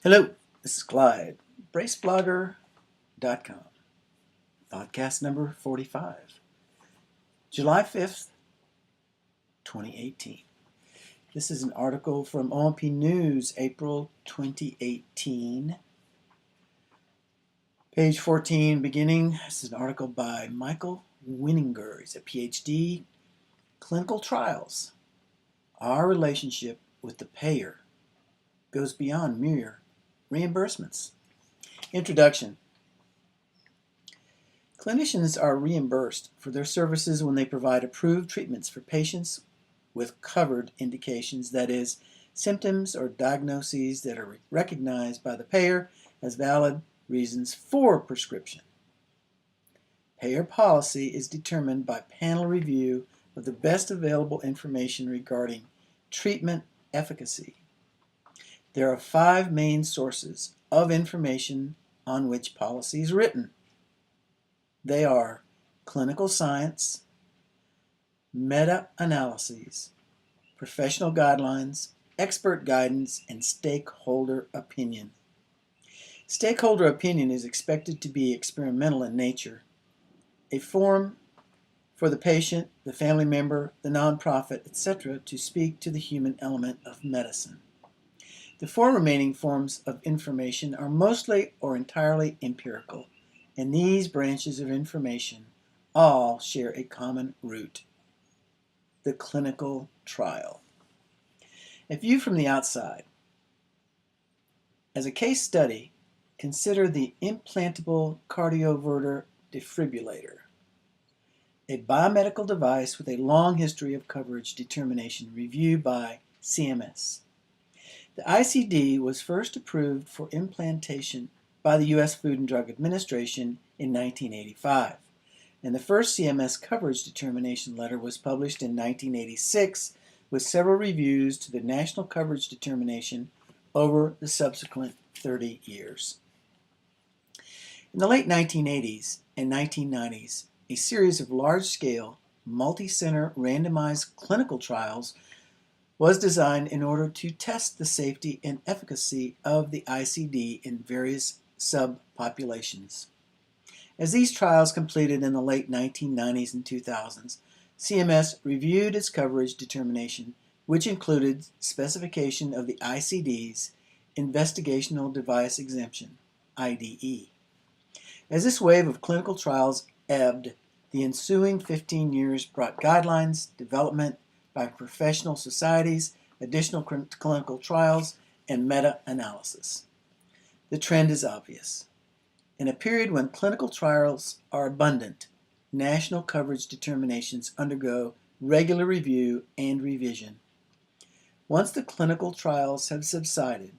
Hello, this is Clyde, BraceBlogger.com, podcast number 45, July 5th, 2018. This is an article from O&P News April 2018. Page 14, beginning. This is an article by Michael Wininger. He's a PhD. Clinical trials. Our relationship with the payer goes beyond mere reimbursements. Introduction. Clinicians are reimbursed for their services when they provide approved treatments for patients with covered indications, that is, symptoms or diagnoses that are recognized by the payer as valid reasons for prescription. Payer policy is determined by panel review of the best available information regarding treatment efficacy. There are 5 main sources of information on which policy is written. They are clinical science, meta-analyses, professional guidelines, expert guidance, and stakeholder opinion. Stakeholder opinion is expected to be experimental in nature, a forum for the patient, the family member, the nonprofit, etc. to speak to the human element of medicine. The 4 remaining forms of information are mostly or entirely empirical, and these branches of information all share a common root: the clinical trial. A view from the outside. As a case study, consider the Implantable Cardioverter Defibrillator, a biomedical device with a long history of coverage determination review by CMS. The ICD was first approved for implantation by the U.S. Food and Drug Administration in 1985, and the first CMS coverage determination letter was published in 1986 with several reviews to the national coverage determination over the subsequent 30 years. In the late 1980s and 1990s, a series of large-scale, multi-center randomized clinical trials was designed in order to test the safety and efficacy of the ICD in various subpopulations. As these trials completed in the late 1990s and 2000s, CMS reviewed its coverage determination, which included specification of the ICD's Investigational Device Exemption, IDE. As this wave of clinical trials ebbed, the ensuing 15 years brought guidelines, development by professional societies, additional clinical trials, and meta-analysis. The trend is obvious. In a period when clinical trials are abundant, national coverage determinations undergo regular review and revision. Once the clinical trials have subsided,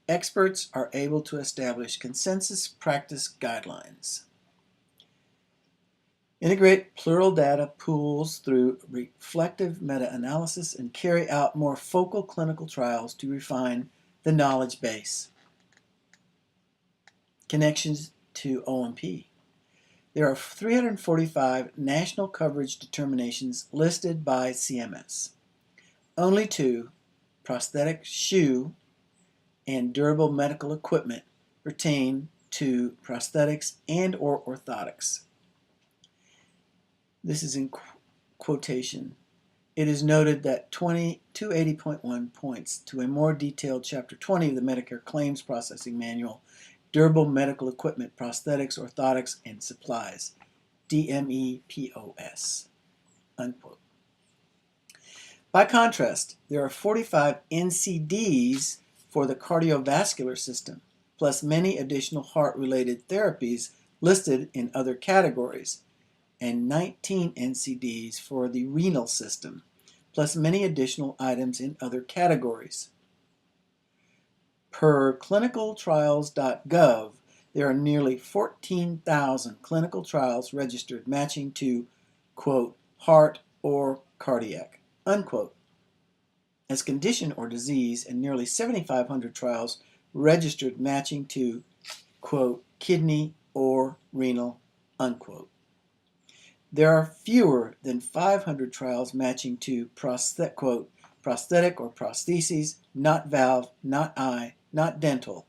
experts are able to establish consensus practice guidelines. Integrate plural data pools through reflective meta-analysis and carry out more focal clinical trials to refine the knowledge base. Connections to O&P. There are 345 national coverage determinations listed by CMS. Only 2, prosthetic shoe and durable medical equipment, pertain to prosthetics and/or orthotics. This is in quotation. It is noted that 280.1 points to a more detailed Chapter 20 of the Medicare Claims Processing Manual, Durable Medical Equipment, Prosthetics, Orthotics, and Supplies, DMEPOS, unquote. By contrast, there are 45 NCDs for the cardiovascular system, plus many additional heart-related therapies listed in other categories, and 19 NCDs for the renal system, plus many additional items in other categories. Per clinicaltrials.gov, there are nearly 14,000 clinical trials registered matching to, quote, heart or cardiac, unquote, as condition or disease, and nearly 7,500 trials registered matching to, quote, kidney or renal, unquote. There are fewer than 500 trials matching to quote, prosthetic or prostheses, not valve, not eye, not dental,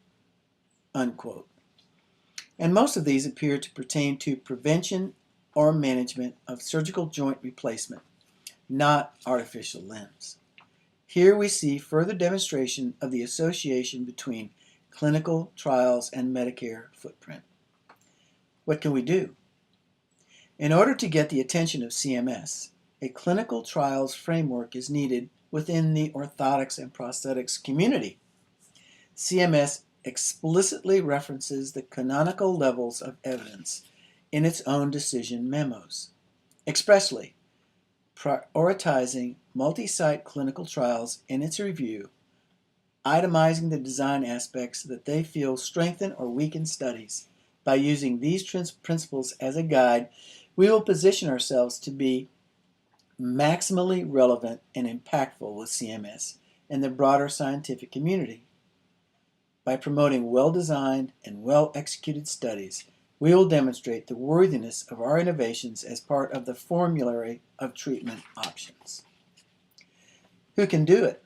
unquote. And most of these appear to pertain to prevention or management of surgical joint replacement, not artificial limbs. Here we see further demonstration of the association between clinical trials and Medicare footprint. What can we do? In order to get the attention of CMS, a clinical trials framework is needed within the orthotics and prosthetics community. CMS explicitly references the canonical levels of evidence in its own decision memos, expressly prioritizing multi-site clinical trials in its review, itemizing the design aspects that they feel strengthen or weaken studies. By using these principles as a guide, we will position ourselves to be maximally relevant and impactful with CMS and the broader scientific community. By promoting well-designed and well-executed studies, we will demonstrate the worthiness of our innovations as part of the formulary of treatment options. Who can do it?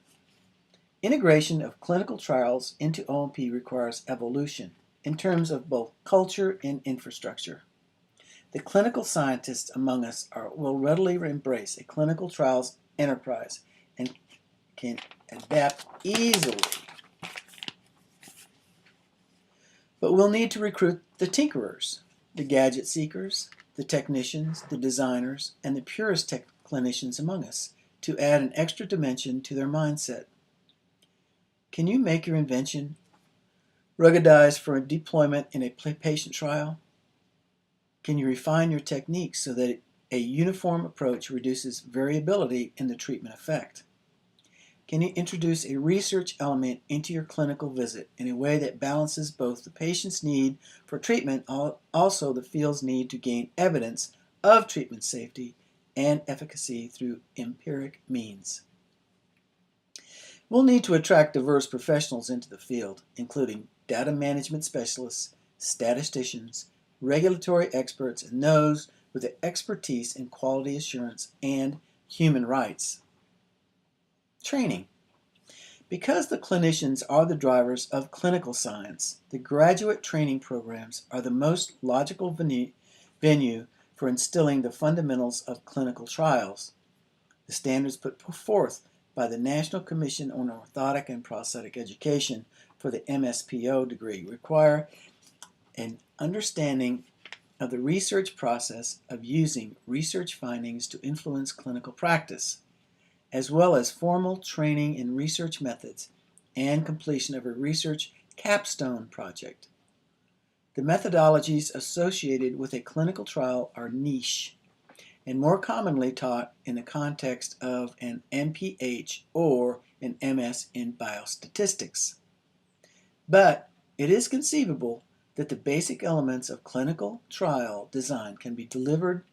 Integration of clinical trials into O&P requires evolution in terms of both culture and infrastructure. The clinical scientists among us will readily embrace a clinical trials enterprise and can adapt easily. But we'll need to recruit the tinkerers, the gadget seekers, the technicians, the designers, and the purist clinicians among us to add an extra dimension to their mindset. Can you make your invention ruggedized for deployment in a patient trial? Can you refine your techniques so that a uniform approach reduces variability in the treatment effect? Can you introduce a research element into your clinical visit in a way that balances both the patient's need for treatment, also the field's need to gain evidence of treatment safety and efficacy through empiric means? We'll need to attract diverse professionals into the field, including data management specialists, statisticians, regulatory experts, and those with the expertise in quality assurance and human rights. Training. Because the clinicians are the drivers of clinical science, the graduate training programs are the most logical venue for instilling the fundamentals of clinical trials. The standards put forth by the National Commission on Orthotic and Prosthetic Education for the MSPO degree require an understanding of the research process of using research findings to influence clinical practice, as well as formal training in research methods and completion of a research capstone project. The methodologies associated with a clinical trial are niche and more commonly taught in the context of an MPH or an MS in biostatistics. But it is conceivable that the basic elements of clinical trial design can be delivered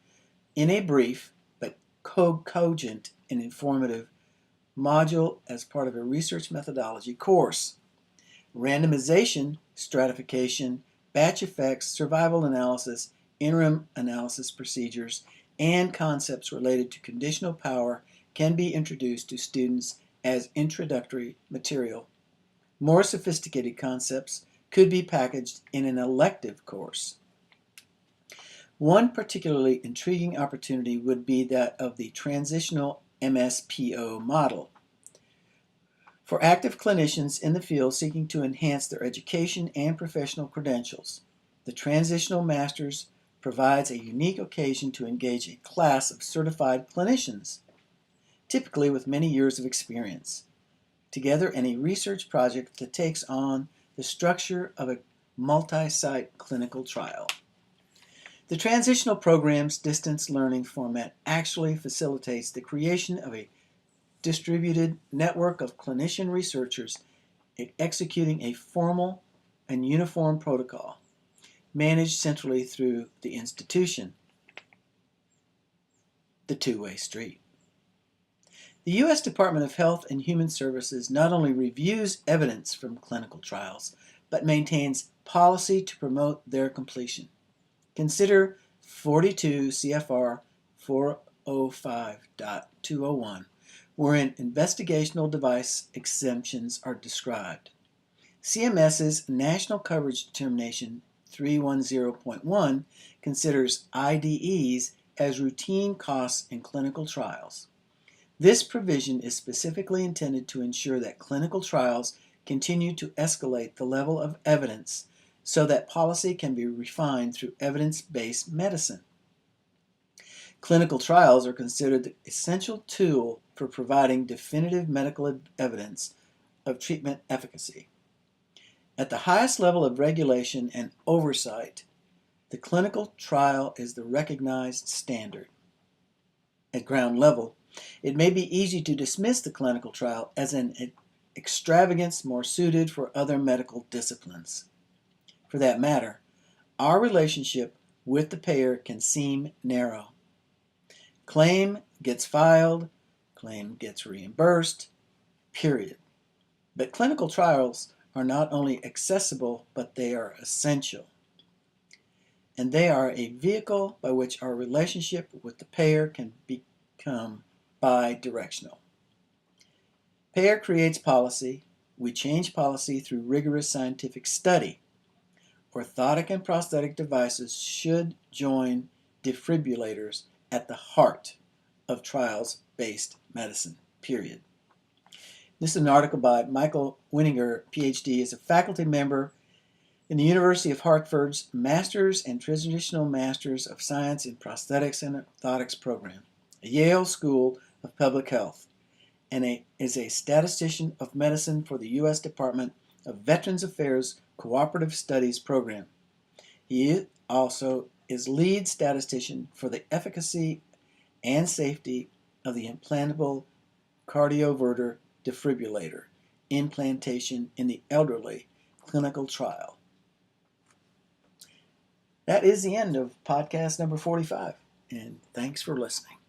in a brief but cogent and informative module as part of a research methodology course. Randomization, stratification, batch effects, survival analysis, interim analysis procedures, and concepts related to conditional power can be introduced to students as introductory material. More sophisticated concepts could be packaged in an elective course. One particularly intriguing opportunity would be that of the transitional MSPO model. For active clinicians in the field seeking to enhance their education and professional credentials, the Transitional Masters provides a unique occasion to engage a class of certified clinicians, typically with many years of experience, together in a research project that takes on the structure of a multi-site clinical trial. The transitional program's distance learning format actually facilitates the creation of a distributed network of clinician researchers executing a formal and uniform protocol, managed centrally through the institution. The two-way street. The U.S. Department of Health and Human Services not only reviews evidence from clinical trials, but maintains policy to promote their completion. Consider 42 CFR 405.201, wherein investigational device exemptions are described. CMS's National Coverage Determination 310.1 considers IDEs as routine costs in clinical trials. This provision is specifically intended to ensure that clinical trials continue to escalate the level of evidence so that policy can be refined through evidence-based medicine. Clinical trials are considered the essential tool for providing definitive medical evidence of treatment efficacy. At the highest level of regulation and oversight, the clinical trial is the recognized standard. At ground level, it may be easy to dismiss the clinical trial as an extravagance more suited for other medical disciplines. For that matter, our relationship with the payer can seem narrow. Claim gets filed, claim gets reimbursed, period. But clinical trials are not only accessible, but they are essential. And they are a vehicle by which our relationship with the payer can become bi-directional. Payer creates policy. We change policy through rigorous scientific study. Orthotic and prosthetic devices should join defibrillators at the heart of trials-based medicine, period. This is an article by Michael Wininger, PhD, is a faculty member in the University of Hartford's Masters and Transitional Masters of Science in Prosthetics and Orthotics program, a Yale School of Public Health, and is a statistician of medicine for the U.S. Department of Veterans Affairs Cooperative Studies program. He also is lead statistician for the efficacy and safety of the implantable Cardioverter defibrillator implantation in the elderly clinical trial. That is the end of podcast number 45, and thanks for listening.